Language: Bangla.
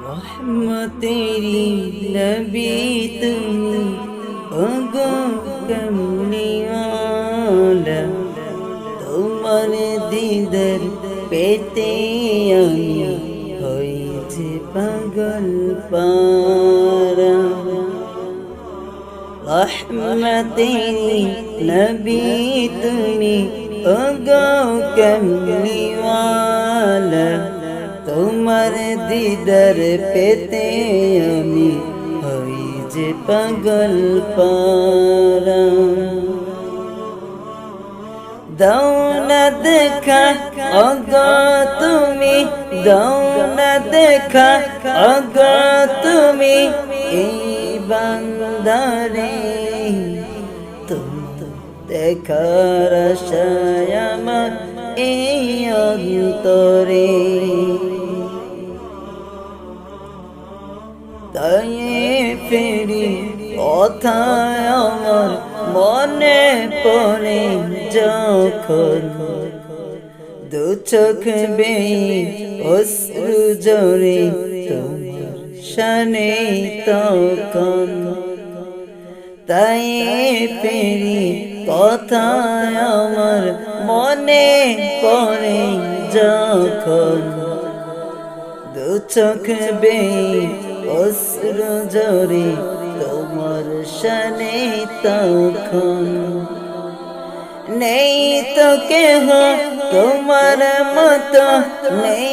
রহমতেরি নবী তুমি ওগো কমলিওয়ালা, তোমার দিদার পেতে আমি হয়েছি পাগল পারা। রহমতেরি নবী তুমি ওগো কমলিওয়ালা, তোমার দিদার পেতে আমি হই যে পাগল পারা। দাও না দেখা ওগো তুমি, দাও না দেখা ওগো তুমি এই বান্দারে, তুমি দেখার আশায় আমার এই অন্তরে। তাই ফেরি কথায় আমার মনে পড়ে যখন, দু চোখ বেয়ে অশ্রু ঝরে তোমার শানে তখন। তাই ফেরি কথায় আমার মনে পড়ে যখন, দু চোখ বেয়ে অশ্রু ঝরে তোমার শানে তখন। নেই তো কেহ তোমার মতো, নেই